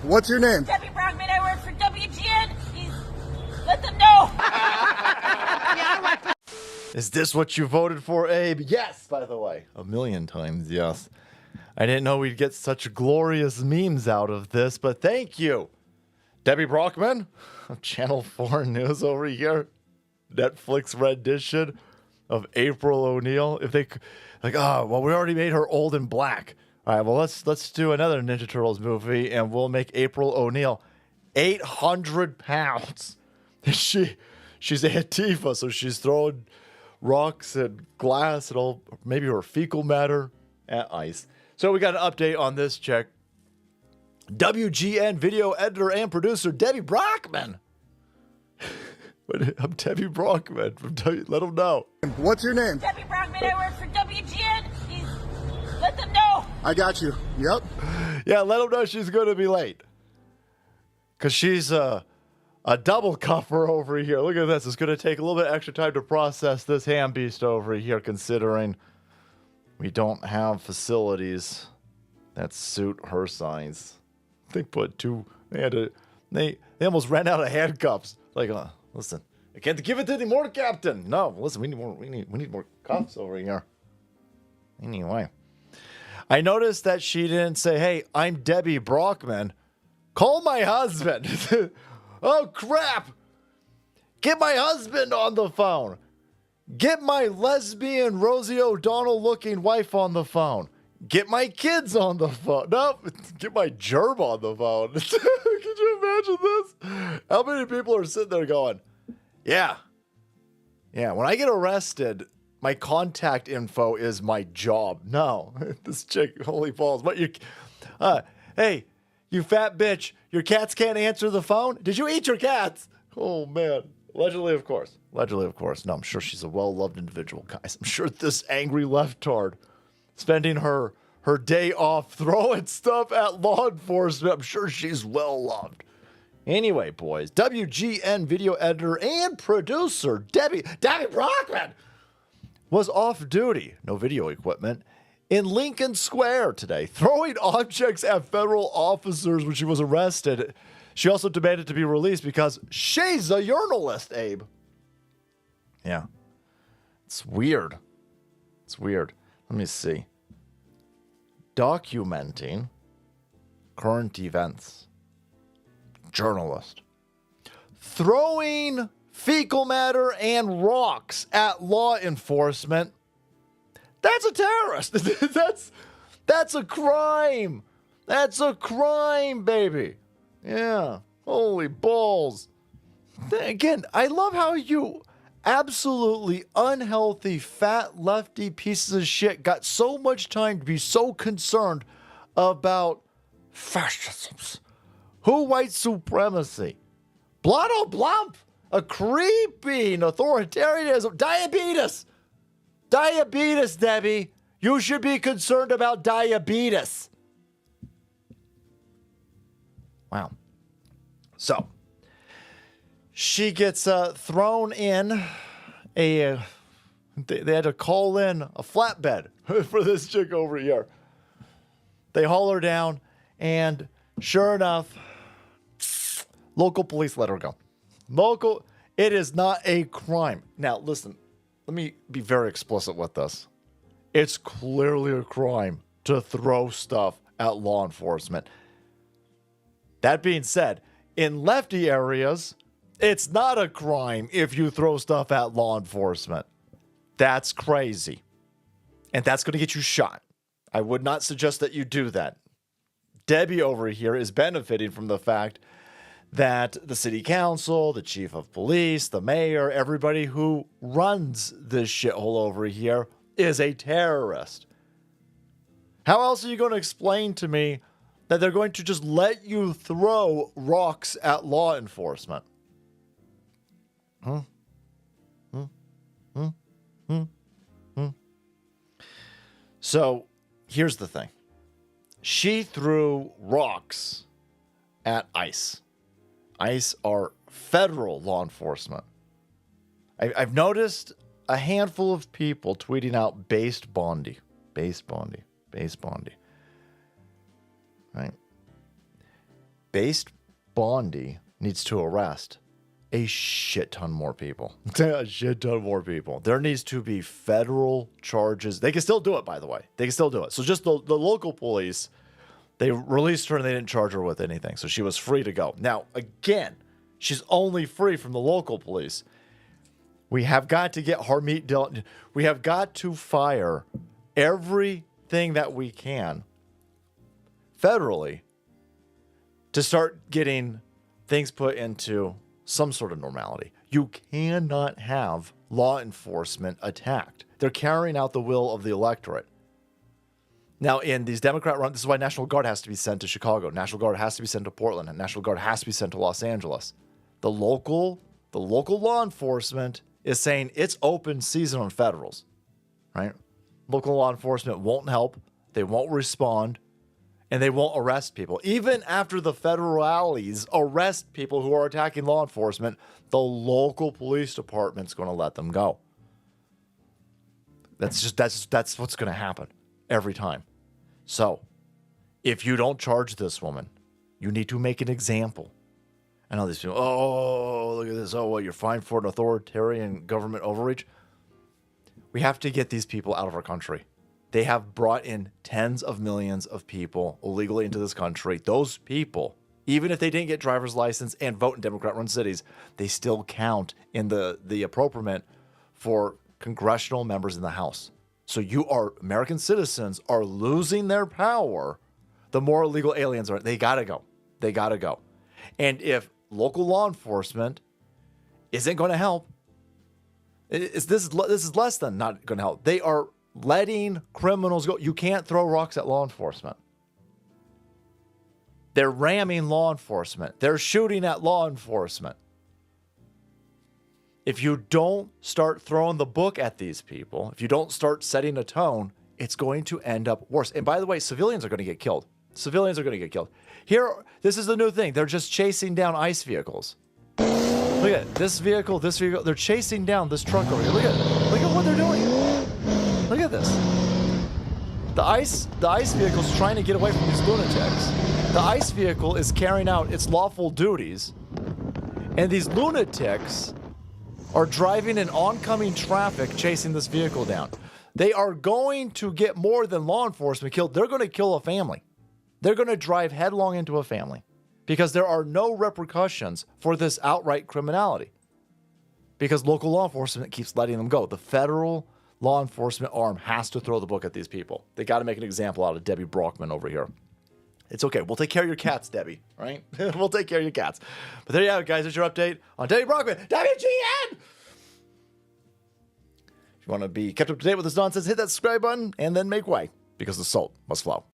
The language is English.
What's your name? Debbie Brockman, I work for WGN. Let them know. Is this what you voted for, Abe? Yes, by the way. 1,000,000 times, yes. I didn't know we'd get such glorious memes out of this, but thank you. Debbie Brockman of Channel 4 News over here. Netflix rendition of April O'Neil. If they, we already made her old and black. All right, well, let's do another Ninja Turtles movie, and we'll make April O'Neil 800 pounds. She's Antifa, so she's throwing rocks and glass and all, maybe her fecal matter at ice. So we got an update on this chick. WGN video editor and producer Debbie Brockman. I'm Debbie Brockman. Let them know. What's your name? Debbie Brockman, I work for WGN. Let them know. I got you. Yep. Yeah, let them know she's going to be late. Because she's a double cuffer over here. Look at this. It's going to take a little bit extra time to process this ham beast over here, considering we don't have facilities that suit her size. They put two. They almost ran out of handcuffs. Like, listen, I can't give it to any more, Captain. No, listen, we need more. We need more cuffs over here. Anyway, I noticed that she didn't say, "Hey, I'm Debbie Brockman. Call my husband." Oh crap! Get my husband on the phone. Get my lesbian Rosie O'Donnell looking wife on the phone. Get my kids on the phone. No, get my germ on the phone. Could you imagine this? How many people are sitting there going, yeah, when I get arrested, my contact info is my job. No, this chick, holy balls. What you, hey, you fat bitch, your cats can't answer the phone? Did you eat your cats? Oh, man. Allegedly, of course. Allegedly, of course. No, I'm sure she's a well-loved individual, guys. I'm sure this angry leftard spending her day off throwing stuff at law enforcement, I'm sure she's well-loved. Anyway, boys, WGN video editor and producer Debbie Brockman was off duty, no video equipment, in Lincoln Square today, throwing objects at federal officers when she was arrested. She also demanded to be released because she's a urinalist, Abe. Yeah. It's weird. It's weird. Let me see. Documenting current events. Journalist. Throwing fecal matter and rocks at law enforcement. That's a terrorist. That's a crime. That's a crime, baby. Yeah. Holy balls. Again, I love how you absolutely unhealthy, fat, lefty pieces of shit got so much time to be so concerned about fascism, white supremacy, blotto blump, a creeping authoritarianism, diabetes, Debbie. You should be concerned about diabetes. Wow. So, she gets thrown in they had to call in a flatbed for this chick over here. They haul her down, and sure enough, local police let her go. It is not a crime. Now, listen, let me be very explicit with this. It's clearly a crime to throw stuff at law enforcement. That being said, in lefty areas, it's not a crime if you throw stuff at law enforcement. That's crazy. And that's going to get you shot. I would not suggest that you do that. Debbie over here is benefiting from the fact that the city council, the chief of police, the mayor, everybody who runs this shithole over here is a terrorist. How else are you going to explain to me that they're going to just let you throw rocks at law enforcement? So, here's the thing. She threw rocks at ICE. ICE are federal law enforcement. I've noticed a handful of people tweeting out based Bondi. Right? Based Bondi needs to arrest a shit ton more people. A shit ton more people. There needs to be federal charges. They can still do it, by the way. They can still do it. So just the local police, they released her and they didn't charge her with anything. So she was free to go. Now, again, she's only free from the local police. We have got to get Harmeet Dillon. We have got to fire everything that we can federally to start getting things put into some sort of normality. You cannot have law enforcement attacked. They're carrying out the will of the electorate. Now, in these Democrat run, this is why National Guard has to be sent to Chicago. National Guard has to be sent to Portland. And National Guard has to be sent to Los Angeles. The local law enforcement is saying it's open season on federals, right? Local law enforcement won't help. They won't respond. And they won't arrest people. Even after the federales arrest people who are attacking law enforcement, the local police department's going to let them go. That's what's going to happen every time. So, if you don't charge this woman, you need to make an example. And all these people, oh, look at this. Oh, what, you're fined for an authoritarian government overreach? We have to get these people out of our country. They have brought in tens of millions of people illegally into this country. Those people, even if they didn't get driver's license and vote in Democrat-run cities, they still count in the appropriate for congressional members in the House. So American citizens are losing their power. The more illegal aliens are, they gotta go. They gotta go. And if local law enforcement isn't going to help, this is less than not going to help. They are letting criminals go. You can't throw rocks at law enforcement. They're ramming law enforcement. They're shooting at law enforcement. If you don't start throwing the book at these people, if you don't start setting a tone, it's going to end up worse. And by the way, civilians are going to get killed. Civilians are going to get killed. Here, this is the new thing. They're just chasing down ICE vehicles. Look at this vehicle, this vehicle. They're chasing down this truck over here. Look at what they're doing. Look at this. The ICE vehicle is trying to get away from these lunatics. The ICE vehicle is carrying out its lawful duties, and these lunatics are driving in oncoming traffic chasing this vehicle down. They are going to get more than law enforcement killed. They're going to kill a family. They're going to drive headlong into a family because there are no repercussions for this outright criminality because local law enforcement keeps letting them go. The federal law enforcement arm has to throw the book at these people. They got to make an example out of Debbie Brockman over here. It's okay. We'll take care of your cats, Debbie, right? We'll take care of your cats. But there you have it, guys. There's your update on Debbie Brockman. WGN! If you want to be kept up to date with this nonsense, hit that subscribe button and then make way because the salt must flow.